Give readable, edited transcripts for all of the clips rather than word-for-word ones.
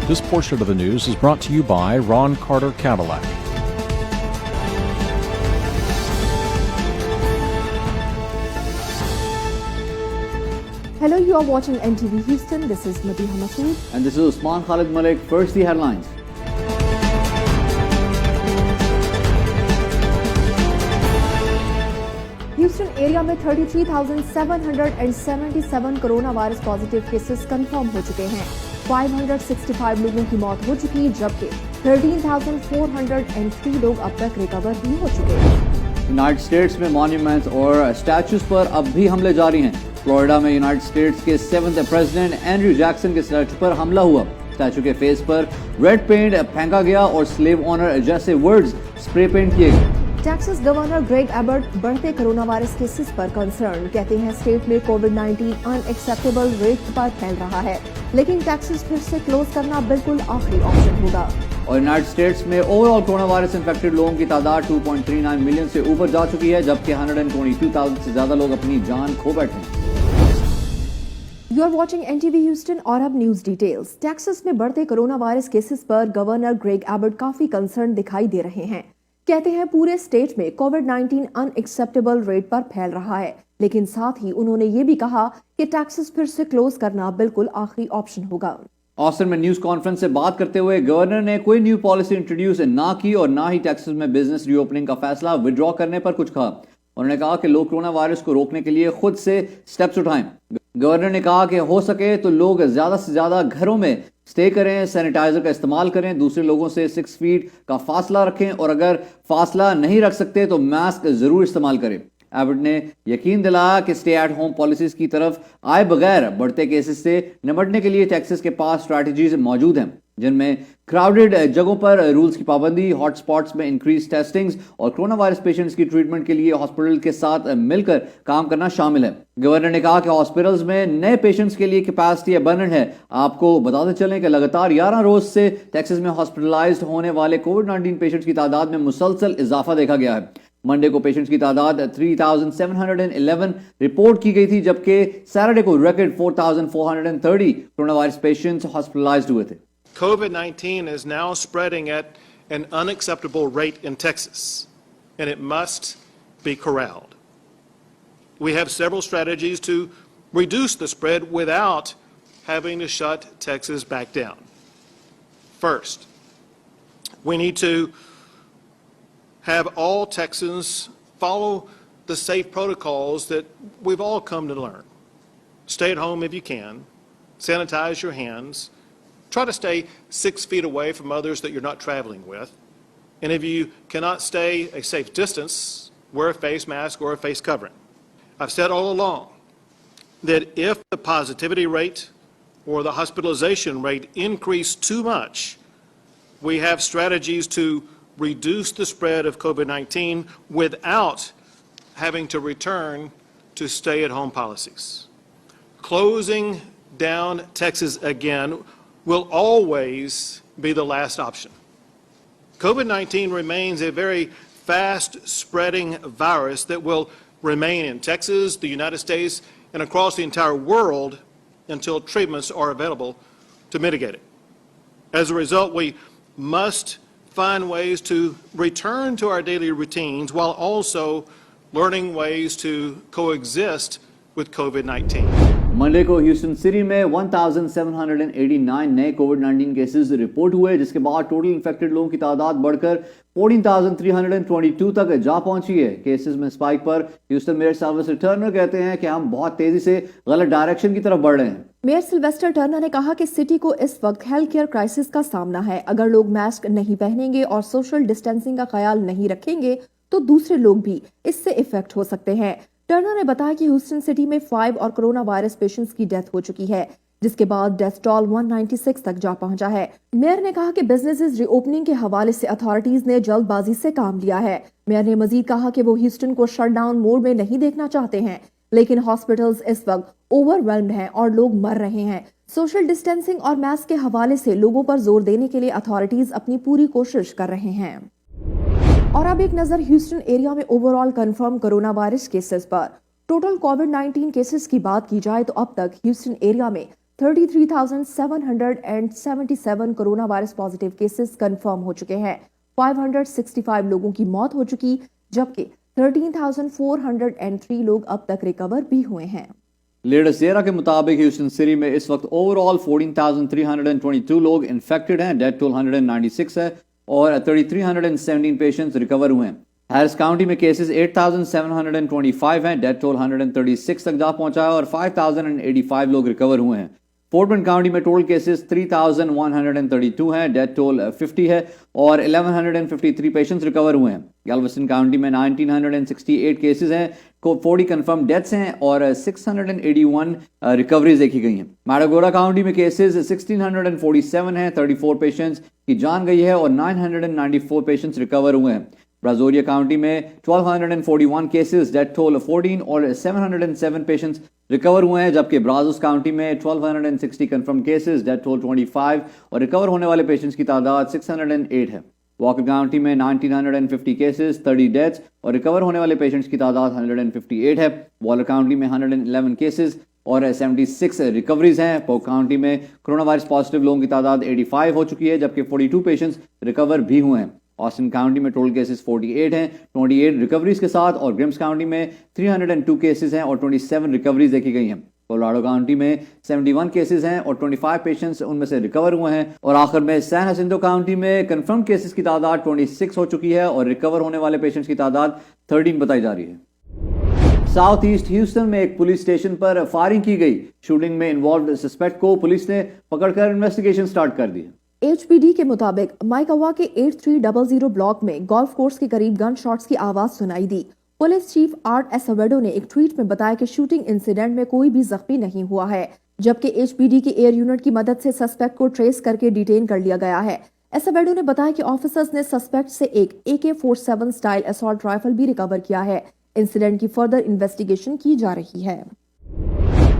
This portion of the news is brought to you by Ron Carter Cadillac. Hello, you are watching NTV Houston. This is Madiha Masood. And this is Usman Khalid Malik. First, the headlines. Houston area में 33,777 corona virus positive cases confirm हो चुके हैं। 565 लोगों की मौत हो चुकी, जबकि 13,403 लोग अब तक रिकवर भी हो चुके हैं। यूनाइटेड स्टेट्स में मॉन्यूमेंट्स और स्टैचूज पर अब भी हमले जारी हैं। फ्लोरिडा में यूनाइटेड स्टेट्स के 7th प्रेसिडेंट एंड्रयू जैक्सन के स्टैचू पर हमला हुआ। स्टैचू के फेस पर रेड पेंट फेंका गया और स्लेव ऑनर जैसे वर्ड्स स्प्रे पेंट किए गए। टेक्सास गवर्नर ग्रेग एबर्ट बढ़ते कोरोना वायरस केसेस पर कंसर्न, कहते हैं स्टेट में कोविड-19 अनएक्सेप्टेबल रेट पर फैल रहा है, लेकिन टेक्सास फिर से क्लोज करना बिल्कुल आखिरी ऑप्शन होगा। और यूनाइटेड स्टेट्स में ओवरऑल कोरोना वायरस इन्फेक्टेड लोगों की तादाद 2.39 मिलियन से ऊपर जा चुकी है, जबकि 122,000 से ज्यादा लोग अपनी जान खो बैठे हैं। You are watching NTV Houston और अब न्यूज डिटेल्स। टेक्सास में बढ़ते कोरोना वायरस केसेस पर गवर्नर ग्रेग एबर्ट काफी कंसर्न दिखाई दे रहे हैं। कहते हैं पूरे स्टेट में कोविड-19 अनएक्सेप्टेबल रेट पर फैल रहा है, लेकिन साथ ही उन्होंने ये भी कहा कि टैक्सेस फिर से क्लोज करना बिल्कुल आखिरी ऑप्शन होगा। ऑस्टिन में न्यूज कॉन्फ्रेंस से बात करते हुए गवर्नर ने कोई न्यू पॉलिसी इंट्रोड्यूस ना की और ना ही टैक्सेस में बिजनेस रीओपनिंग का फैसला विड्रॉ करने पर कुछ कहा। उन्होंने कहा कि लोग कोरोना वायरस को रोकने के लिए खुद से स्टेप्स उठाएं। गवर्नर ने कहा कि हो सके तो लोग ज्यादा से ज्यादा घरों में स्टे करें, सैनिटाइजर का इस्तेमाल करें, दूसरे लोगों से 6 फीट का फासला रखें और अगर फासला नहीं रख सकते तो मास्क जरूर इस्तेमाल करें। एबर्ट ने यकीन दिलाया कि स्टे एट होम पॉलिसीज की तरफ आए बगैर बढ़ते केसेस से निपटने के लिए टेक्सास के पास स्ट्रैटेजीज मौजूद हैं, जिनमें क्राउडेड जगहों पर रूल्स की पाबंदी, हॉटस्पॉट्स में इंक्रीज टेस्टिंग्स और कोरोना वायरस पेशेंट्स की ट्रीटमेंट के लिए हॉस्पिटल के साथ मिलकर काम करना शामिल है। गवर्नर ने कहा कि हॉस्पिटल्स में नए पेशेंट्स के लिए कैपेसिटी अबंडेंट है। आपको बताते चलें कि लगातार 11 रोज से टेक्सास में हॉस्पिटलाइज्ड होने वाले कोविड-19 पेशेंट्स की तादाद में मुसलसल इजाफा देखा गया है। मंडे को पेशेंट्स की तादाद 3,711 रिपोर्ट की गई थी, जबकि सैटरडे को record 4,430 corona virus patients hospitalised हुए थे। COVID-19 is now spreading at an unacceptable rate in Texas, and it must be corralled. We have several strategies to reduce the spread without having to shut Texas back down. First, we need to have all Texans follow the safe protocols that we've all come to learn. Stay at home if you can, sanitize your hands, try to stay 6 feet away from others that you're not traveling with, and if you cannot stay a safe distance, wear a face mask or a face covering. I've said all along that if the positivity rate or the hospitalization rate increase too much, we have strategies to reduce the spread of COVID-19 without having to return to stay-at-home policies. Closing down Texas again will always be the last option. COVID-19 remains a very fast-spreading virus that will remain in Texas, the United States, and across the entire world until treatments are available to mitigate it. As a result, we must find ways to return to our daily routines while also learning ways to coexist with COVID-19. Monday को Houston city में 1,789 नए कोविड-19 cases report हुए, जिसके बाद total infected लोगों की तादाद बढ़कर 14,322 तक जा पहुंची है। केसेस में स्पाइक पर ह्यूस्टन मेयर सिल्वेस्टर टर्नर कहते हैं कि हम बहुत तेजी से गलत डायरेक्शन की तरफ बढ़ रहे हैं। मेयर सिल्वेस्टर टर्नर ने कहा कि सिटी को इस वक्त हेल्थ केयर क्राइसिस का सामना है। अगर लोग मास्क नहीं पहनेंगे और सोशल डिस्टेंसिंग का ख्याल नहीं रखेंगे तो दूसरे लोग भी इससे इफेक्ट हो सकते हैं। टर्नर ने बताया कि ह्यूस्टन सिटी में 5 और कोरोना वायरस पेशेंट्स की डेथ हो चुकी है, जिसके बाद डेथ टोल 196 तक जा पहुंचा है। मेयर ने कहा कि बिजनेसेस रीओपनिंग के हवाले से अथॉरिटीज ने जल्दबाजी से काम लिया है। मेयर ने मजीद कहा कि वो ह्यूस्टन को शटडाउन मोड में नहीं देखना चाहते हैं, लेकिन हॉस्पिटल्स इस वक्त ओवरवेल्म्ड हैं और लोग मर रहे हैं। सोशल डिस्टेंसिंग और मास्क के हवाले से लोगों पर जोर देने के लिए अथॉरिटीज अपनी पूरी कोशिश कर रहे हैं। और अब एक नजर ह्यूस्टन एरिया में overall confirm corona virus cases पर। टोटल कोविड-19 केसेस की बात की जाए तो अब तक ह्यूस्टन एरिया में 33,777 corona virus positive cases confirm हो चुके हैं। 565 लोगों की मौत हो चुकी, जबकि 13,403 लोग अब तक रिकवर भी हुए हैं। लेटेस्ट जेरा के मुताबिक ह्यूस्टन सिटी में इस वक्त ओवरऑल 14,322 लोग इन्फेक्टेड हैं, डेथ टोल 196 है और 3,317 पेशेंट्स रिकवर हुए हैं। हैरिस काउंटी में केसेस 8,725 हैं, डेथ टोल 136 तक जा पहुंचा है और 5,085 लोग रिकवर हुए हैं। फोर्ट बेंड काउंटी में टोटल केसेस 3,132 हैं, डेथ टोल 50 है और 1,153 पेशेंट्स रिकवर हुए हैं। गैल्वेस्टन काउंटी में 1,968 केसेस हैं, 40 कंफर्म डेथ्स हैं और 681 रिकवरीज देखी गई हैं। मैटागोरा काउंटी में केसेस 1,647 हैं, 34 पेशेंट्स की जान गई है और 994 पेशेंट्स रिकवर हुए हैं। ब्राजोरिया काउंटी में 1,241 केसेस, डेथ टोल 14 और 707 पेशेंट्स रिकवर हुए हैं, जबकि ब्राजोस काउंटी में 1,260 कंफर्म केसेस, डेथ टोल 25 और रिकवर होने वाले पेशेंट्स की तादाद 608 है। वॉकर काउंटी में 1,950 केसेस, 30 डेथ्स और रिकवर होने वाले पेशेंट्स की तादाद 158 है। वॉलर काउंटी में 111 केसेस और 76 रिकवरीज हैं। पोक काउंटी में कोरोना वायरस पॉजिटिव लोगों की तादाद 85 हो चुकी है, जबकि 42 पेशेंट्स रिकवर भी हुए हैं। ऑस्टिन काउंटी में टोटल केसेस 48 हैं, 28 रिकवरीज के साथ, और ग्रिम्स काउंटी में 302 केसेस हैं और 27 रिकवरीज देखी गई हैं। कोलोराडो काउंटी में 71 केसेस हैं और 25 पेशेंट्स उनमें से रिकवर हुए हैं। और आखिर में सैन जसिंतो काउंटी में कंफर्म केसेस की तादाद 26 हो चुकी है और रिकवर होने वाले पेशेंट्स की तादाद 13 बताई जा रही है। साउथ ईस्ट ह्यूस्टन में एक पुलिस स्टेशन पर फायरिंग की गई। शूटिंग में इन्वॉल्व सस्पेक्ट को पुलिस ने पकड़कर इन्वेस्टिगेशन स्टार्ट कर दी। HPD के मुताबिक माइकावा के 8300 ब्लॉक में गोल्फ कोर्स के करीब गन शॉट्स की आवाज सुनाई दी। पुलिस चीफ आर्ट एसवेडो ने एक ट्वीट में बताया कि शूटिंग इंसिडेंट में कोई भी जख्मी नहीं हुआ है, जबकि HPD की एयर यूनिट की मदद से सस्पेक्ट को ट्रेस करके डिटेन कर लिया गया है। एसवेडो ने बताया कि ऑफिसर्स ने सस्पेक्ट से एक AK-47 स्टाइल असॉल्ट राइफल भी रिकवर किया है। इंसिडेंट की फर्दर इन्वेस्टिगेशन की जा रही है।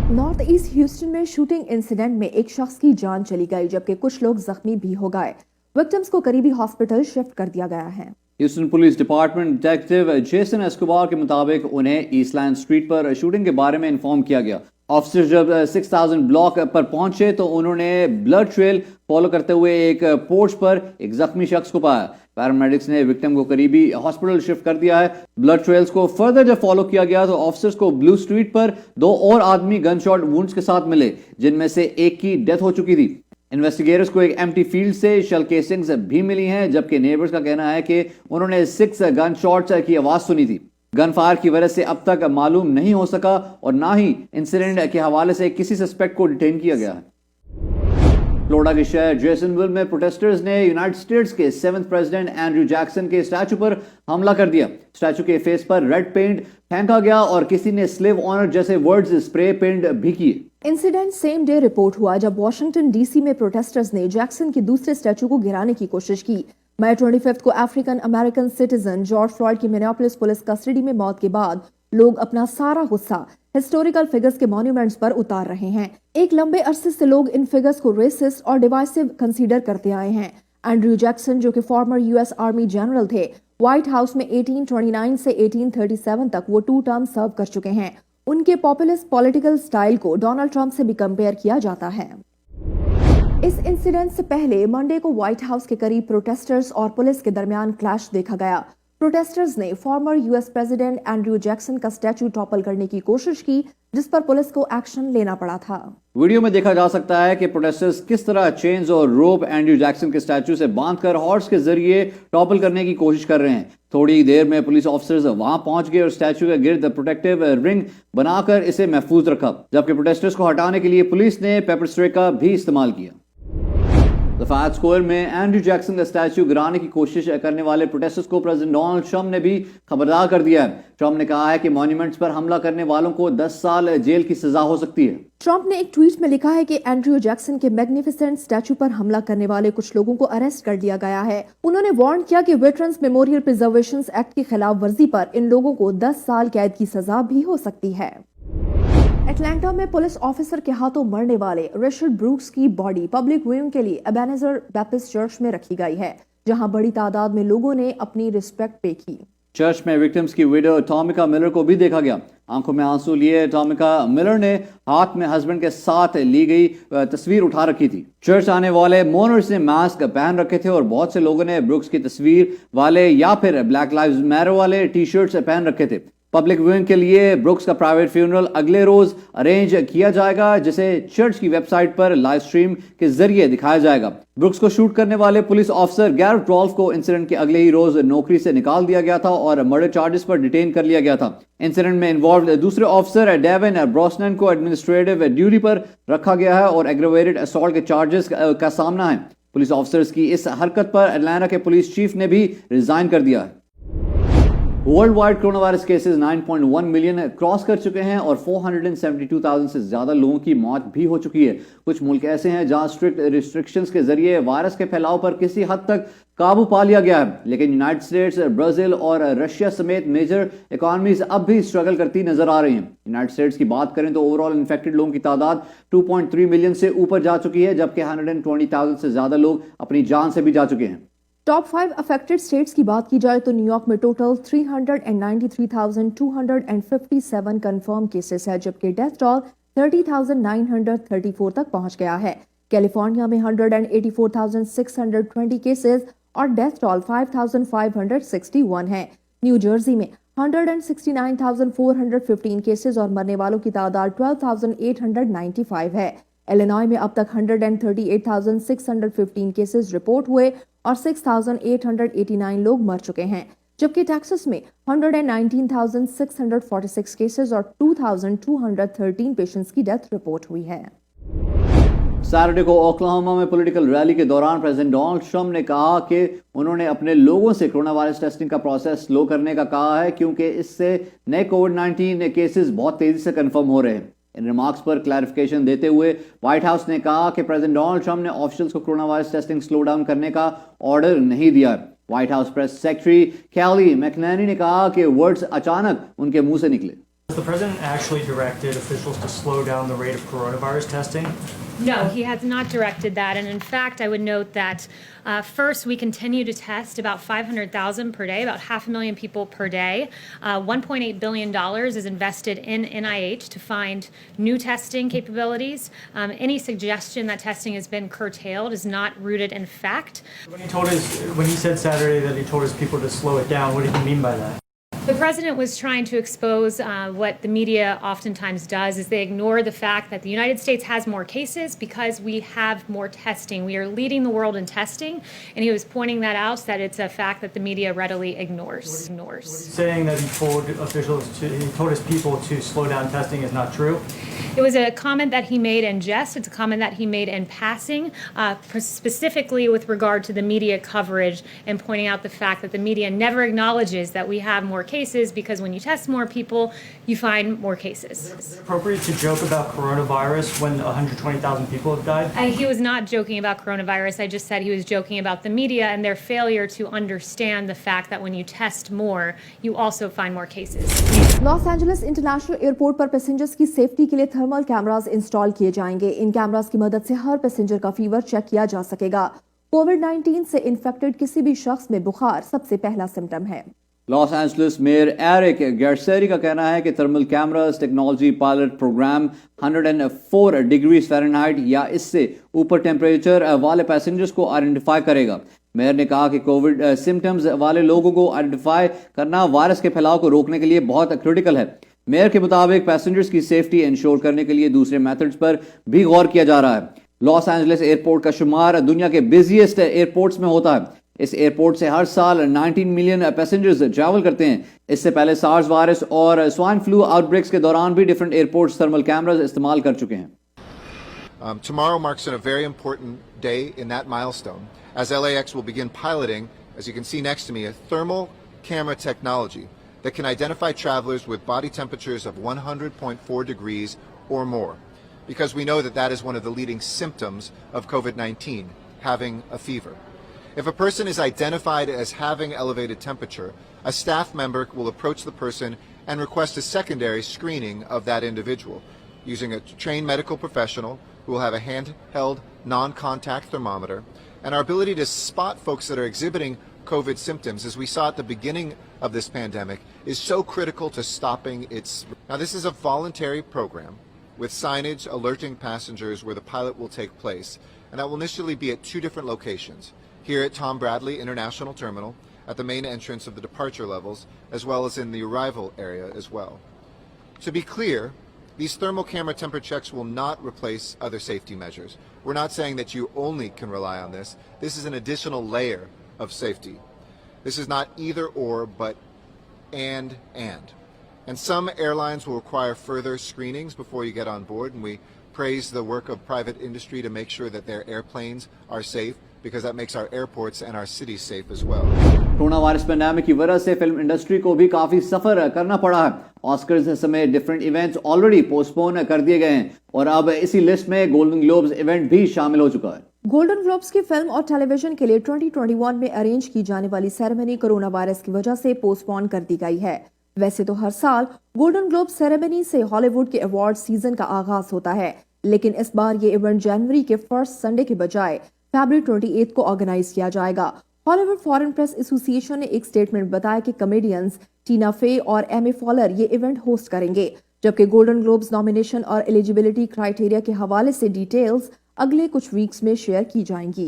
नॉर्थ ईस्ट ह्यूस्टन में शूटिंग इंसिडेंट में एक शख्स की जान चली गई, जबकि कुछ लोग जख्मी भी हो गए। विक्टिम्स को करीबी हॉस्पिटल शिफ्ट कर दिया गया है। Houston police department detective Jason Escobar के मुताबिक उन्हें ईस्टलैंड स्ट्रीट पर शूटिंग के बारे में इन्फॉर्म किया गया। ऑफिसर जब 6000 ब्लॉक पर पहुंचे तो उन्होंने ब्लड ट्रेल फॉलो करते हुए एक पोर्च पर एक जख्मी शख्स को पाया। पैरामेडिक्स ने विक्टिम को करीबी हॉस्पिटल शिफ्ट कर दिया है। ब्लड ट्रेल्स को फर्दर जब फॉलो किया गया तो ऑफिसर्स को ब्लू स्ट्रीट पर 2 और आदमी गनशॉट वुंड्स के साथ मिले, जिनमें से एक की डेथ हो चुकी थी। इन्वेस्टिगेटर्स को एक एम्प्टी फील्ड से शेल केसिंग्स भी मिली हैं, जबकि नेबर्स का कहना है कि उन्होंने 6 गन शॉट्स की आवाज सुनी थी। गन फायर की वजह से अब तक मालूम नहीं हो सका और ना ही इंसिडेंट के हवाले से किसी सस्पेक्ट को डिटेन किया गया है। फ्लोरिडा के शहर जैक्सनविल में प्रोटेस्टर्स ने यूनाइटेड स्टेट्स के 7th प्रेसिडेंट एंड्रयू जैक्सन के स्टैचू पर हमला कर दिया। स्टैचू के फेस पर रेड पेंट फेंका गया और किसी ने स्लेव ऑनर जैसे वर्ड्स स्प्रे पेंट भी किए। इंसिडेंट सेम डे रिपोर्ट हुआ जब वॉशिंगटन DC में प्रोटेस्टर्स ने जैक्सन के दूसरे स्टैचू को गिराने की कोशिश की। मई 25 को African American citizen George Floyd की मिनियापोलिस पुलिस कस्टडी में मौत के बाद लोग अपना सारा गुस्सा हिस्टोरिकल फिगर्स के मॉन्यूमेंट्स पर उतार रहे हैं। एक लंबे अरसे से लोग इन फिगर्स को रेसिस्ट और डिवाइसिव कंसीडर करते आए हैं। एंड्रयू जैक्सन, जो कि फॉर्मर US आर्मी जनरल थे, व्हाइट हाउस में 1829 से 1837 तक वो 2 टर्म सर्व कर चुके हैं। उनके पॉपुलिस्ट पॉलिटिकल स्टाइल को डोनाल्ड ट्रंप से भी कंपेयर किया जाता है। इस इंसिडेंट से पहले मंडे को व्हाइट हाउस के करीब प्रोटेस्टर्स और पुलिस के दरमियान क्लैश देखा गया। प्रोटेस्टर्स ने farmer US president Andrew Jackson का स्टैचू टॉपल करने की कोशिश की, जिस पर पुलिस को एक्शन लेना पड़ा था। वीडियो में देखा जा सकता है कि प्रोटेस्टर्स किस तरह चेन्स और रोप एंड्रयू जैक्सन के स्टैचू से बांधकर हॉर्स के जरिए टॉपल करने की कोशिश कर रहे हैं। थोड़ी देर में पुलिस ऑफिसर्स वहां पहुंच गए और स्टैचू के गिर्द प्रोटेक्टिव रिंग बनाकर इसे महफूज रखा, जबकि प्रोटेस्टर्स को हटाने के लिए पुलिस ने पेपर स्प्रे का भी इस्तेमाल किया। लफायत स्क्वायर में एंड्रयू जैक्सन का स्टैचू गिराने की कोशिश करने वाले प्रोटेस्टर्स को प्रेसिडेंट डोनाल्ड ट्रंप ने भी खबरदार कर दिया है। ट्रंप ने कहा है कि मॉन्यूमेंट्स पर हमला करने वालों को 10 साल जेल की सजा हो सकती है। ट्रंप ने एक ट्वीट में लिखा है कि एंड्रयू जैक्सन के मैग्निफिसेंट स्टैचू पर हमला करने वाले कुछ लोगों को अरेस्ट कर लिया गया है। उन्होंने वार्न किया कि वेटरन्स मेमोरियल प्रिजर्वेशन एक्ट की खिलाफ वर्जी पर इन लोगों को 10 साल कैद की सजा भी हो सकती है। एटलांटा में पुलिस ऑफिसर के हाथों मरने वाले रिचर्ड ब्रूक्स की बॉडी पब्लिक व्यूइंग के लिए एबेनेजर बैप्टिस्ट चर्च में रखी गई है, जहां बड़ी तादाद में लोगों ने अपनी रिस्पेक्ट पे की। चर्च में विक्टिम्स की विडो टॉमिका मिलर को भी देखा गया। आंखों में आंसू लिए टॉमिका मिलर ने हाथ में हस्बैंड के साथ ली गई तस्वीर उठा रखी थी। चर्च आने वाले मोनर्स ने मास्क पहन रखे थे और बहुत से लोगों ने ब्रुक्स की तस्वीर वाले या फिर ब्लैक लाइव्स मैटर वाले टी शर्ट्स पहन रखे थे। पब्लिक व्यूइंग के लिए ब्रुक्स का प्राइवेट फ्यूनरल अगले रोज अरेंज किया जाएगा, जिसे चर्च की वेबसाइट पर लाइव स्ट्रीम के जरिए दिखाया जाएगा। ब्रुक्स को शूट करने वाले पुलिस ऑफिसर गैरेट रॉल्फ को इंसिडेंट के अगले ही रोज नौकरी से निकाल दिया गया था और मर्डर चार्जेस पर डिटेन कर लिया गया था। इंसिडेंट में इन्वॉल्व दूसरे ऑफिसर डेविन ब्रोसनन को एडमिनिस्ट्रेटिव ड्यूटी पर रखा गया है और एग्रेवेटेड असॉल्ट के चार्जेस का सामना है। पुलिस ऑफिसर्स की इस हरकत पर अटलांटा के पुलिस चीफ ने भी रिजाइन कर दिया है। World wide corona virus cases 9.1 million cross कर चुके हैं और 472,000 से ज्यादा लोगों की मौत भी हो चुकी है। कुछ मुल्क ऐसे हैं जहां स्ट्रिक्ट रिस्ट्रिक्शंस के जरिए वायरस के फैलाव पर किसी हद तक काबू पा लिया गया है, लेकिन यूनाइटेड स्टेट्स, ब्राजील और रशिया समेत मेजर इकोनॉमीज अब भी स्ट्रगल करती नजर आ रही हैं। यूनाइटेड स्टेट्स की बात करें तो ओवरऑल इन्फेक्टेड लोगों की तादाद 2.3 मिलियन से ऊपर जा चुकी है, जबकि 120,000 से ज्यादा लोग अपनी जान से भी जा चुके हैं। टॉप 5 अफेक्टेड स्टेट्स की बात की जाए तो न्यूयॉर्क में टोटल 393,257 कंफर्म केसेस है, जबकि डेथ टोल 30,934 तक पहुंच गया है। कैलिफोर्निया में 184,620 केसेस और डेथ टोल 5,561 है। न्यू जर्सी में 169,415 केसेस और मरने वालों की तादाद 12,895 है। इलिनॉय में अब तक 138,615 केसेस रिपोर्ट हुए और 6,889 लोग मर चुके हैं, जबकि टेक्सास में 119,646 केसेस और 2,213 पेशेंट्स की डेथ रिपोर्ट हुई है। सैटरडे को ओक्लाहोमा में पॉलिटिकल रैली के दौरान प्रेसिडेंट डोनाल्ड ट्रंप ने कहा कि उन्होंने अपने लोगों से कोरोना वायरस टेस्टिंग का प्रोसेस स्लो करने का कहा है, क्योंकि इससे नए कोविड-19 केसेस बहुत तेजी से कंफर्म हो रहे हैं। इन रिमार्क्स पर क्लैरिफिकेशन देते हुए व्हाइट हाउस ने कहा कि प्रेसिडेंट डोनाल्ड ट्रंप ने ऑफिशियल्स को corona virus testing slow down करने का ऑर्डर नहीं दिया। White house press secretary Kayleigh मैकनैनी ने कहा कि वर्ड्स अचानक उनके मुंह से निकले। Has the president actually directed officials to slow down the rate of coronavirus testing? No, he has not directed that. And in fact, I would note that first, we continue to test about 500,000 per day, about 500,000 people per day. $1.8 billion is invested in NIH to find new testing capabilities. Any suggestion that testing has been curtailed is not rooted in fact. When he said Saturday that he told his people to slow it down, what did he mean by that? The president was trying to expose what the media oftentimes does is they ignore the fact that the United States has more cases because we have more testing. We are leading the world in testing, and he was pointing that out, that it's a fact that the media readily ignores. Saying that he told his people to slow down testing is not true? It was a comment that he made in jest. It's a comment that he made in passing, specifically with regard to the media coverage and pointing out the fact that the media never acknowledges that we have more cases, because when you test more people, you find more cases. Is it appropriate to joke about coronavirus when 120,000 people have died? He was not joking about coronavirus. I just said he was joking about the media and their failure to understand the fact that when you test more, you also find more cases. Los Angeles international airport पर passengers की safety के लिए thermal cameras install किए जाएंगे। इन cameras की मदद से हर passenger का फीवर चेक किया जा सकेगा। कोविड-19 से इन्फेक्टेड किसी भी शख्स में बुखार सबसे पहला सिम्टम है। Los Angeles mayor Eric Garcetti का कहना है कि thermal cameras technology pilot programme 104 degree Fahrenheit या इससे ऊपर टेम्परेचर वाले पैसेंजर्स को आइडेंटिफाई करेगा। मेयर ने कहा कि कोविड सिम्टम्स वाले लोगों को आइडेंटिफाई करना वायरस के फैलाव को रोकने के लिए बहुत क्रिटिकल है। मेयर के मुताबिक पैसेंजर्स की सेफ्टी इंश्योर करने के लिए दूसरे मेथड्स पर भी गौर किया जा रहा है। लॉस एंजलिस एयरपोर्ट का शुमार दुनिया के बिजिएस्ट एयरपोर्ट्स में होता है। इस एयरपोर्ट से हर साल 19 मिलियन पैसेंजर्स ट्रैवल करते हैं। इससे पहले सार्स वायरस और स्वाइन फ्लू आउटब्रेक्स के दौरान भी डिफरेंट एयरपोर्ट्स थर्मल कैमरास इस्तेमाल कर चुके हैं। Tomorrow marks a very important day in that milestone, as LAX will begin piloting, as you can see next to me, a thermal camera technology that can identify travelers with body temperatures of 100.4 degrees or more, because we know that that is one of the leading symptoms of COVID-19, having a fever. If a person is identified as having elevated temperature, a staff member will approach the person and request a secondary screening of that individual using a trained medical professional who will have a handheld non-contact thermometer, and our ability to spot folks that are exhibiting COVID symptoms, as we saw at the beginning of this pandemic, is so critical to stopping its. Now, this is a voluntary program with signage alerting passengers where the pilot will take place, and that will initially be at 2 different locations, here at Tom Bradley International Terminal, at the main entrance of the departure levels, as well as in the arrival area as well. To be clear, these thermal camera temperature checks will not replace other safety measures. We're not saying that you only can rely on this. This is an additional layer of safety. This is not either or, but and. And some airlines will require further screenings before you get on board, and we praise the work of private industry to make sure that their airplanes are safe, because that makes our airports and our cities safe as well. Corona virus pandemic की वजह से film industry को भी काफी सफर करना पड़ा है। Oscars समेत डिफरेंट इवेंट्स ऑलरेडी पोस्टपोन कर दिए गए हैं और अब इसी लिस्ट में गोल्डन ग्लोब्स इवेंट भी शामिल हो चुका है। गोल्डन ग्लोब्स की फिल्म और टेलीविजन के लिए 2021 में अरेंज की जाने वाली सेरेमनी कोरोना वायरस की वजह से पोस्टपोन कर दी गई है। वैसे तो हर साल गोल्डन ग्लोब सेरेमनी से हॉलीवुड के अवार्ड सीजन का आगाज होता है, लेकिन इस बार ये इवेंट जनवरी के फर्स्ट संडे के बजाय फरवरी 28 को ऑर्गेनाइज किया जाएगा। हॉलीवुड फॉरेन प्रेस एसोसिएशन ने एक स्टेटमेंट बताया कि कॉमेडियंस टीना फे और एमी फॉलर ये इवेंट होस्ट करेंगे, जबकि गोल्डन ग्लोब्स नॉमिनेशन और एलिजिबिलिटी क्राइटेरिया के हवाले से डिटेल्स अगले कुछ वीक्स में शेयर की जाएंगी।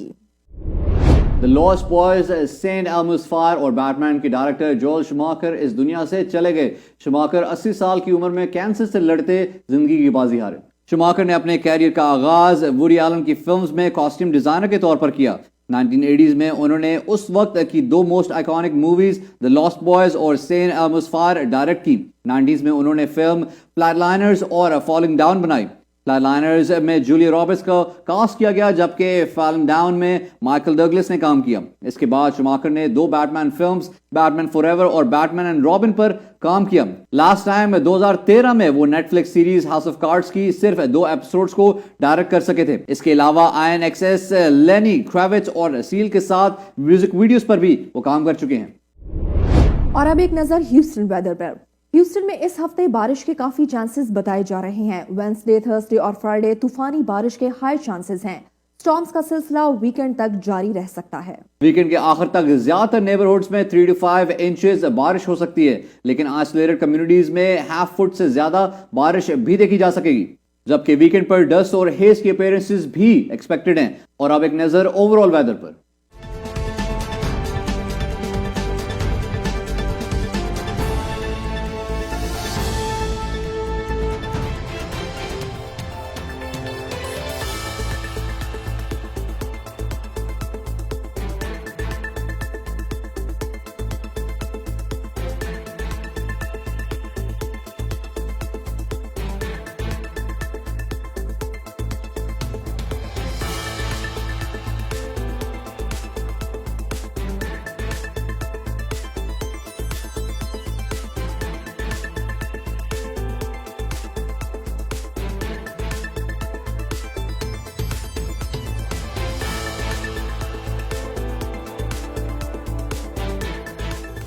The Lost Boys, Saint Elmo's Fire और बैटमैन के डायरेक्टर जोएल शूमाकर इस दुनिया से चले गए। शूमाकर 80 साल की उम्र में कैंसर से लड़ते जिंदगी की बाजी हारे। शूमाकर ने अपने कैरियर का आगाज वुडी एलन की फिल्म्स में कॉस्ट्यूम डिजाइनर के तौर पर किया। 1980s में उन्होंने उस वक्त की 2 most iconic movies the Lost boys और सेंट एल्मोस फायर डायरेक्ट की। 90s में उन्होंने फिल्म फ्लैटलाइनर्स और फॉलिंग डाउन बनाई। फ्लैटलाइनर्स में जूलिया रॉबर्ट्स को कास्ट किया गया, जबकि फॉलिंग डाउन में माइकल डगलस ने काम किया। इसके बाद शूमाकर ने 2 बैटमैन फिल्म्स बैटमैन फॉरएवर और बैटमैन एंड रॉबिन पर काम किया। लास्ट टाइम 2013 में वो Netflix series house of cards की सिर्फ 2 एपिसोड्स को डायरेक्ट कर सके थे। इसके अलावा आयन एक्सेस, लेनी क्रेविट्स और सील के साथ म्यूजिक वीडियोस पर भी वो काम कर चुके हैं। और अब एक नजर ह्यूस्टन वेदर पर। ह्यूस्टन में इस हफ्ते बारिश के काफी चांसेस बताए जा रहे हैं। वेडनेसडे, थर्सडे और फ्राइडे तूफानी बारिश के हाई चांसेस हैं। स्टॉर्म्स का सिलसिला वीकेंड तक जारी रह सकता है। वीकेंड के आखिर तक ज्यादातर नेबरहुड्स में 3 to 5 इंचेस बारिश हो सकती है, लेकिन आइसोलेटेड कम्युनिटीज में ½ फुट से ज्यादा बारिश भी देखी जा सकेगी। जबकि वीकेंड पर डस्ट और हेज की अपीयरेंसेस भी एक्सपेक्टेड हैं। और अब एक नजर ओवरऑल वेदर पर।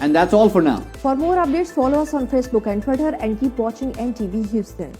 And that's all for now. For more updates, follow us on Facebook and Twitter and keep watching NTV Houston.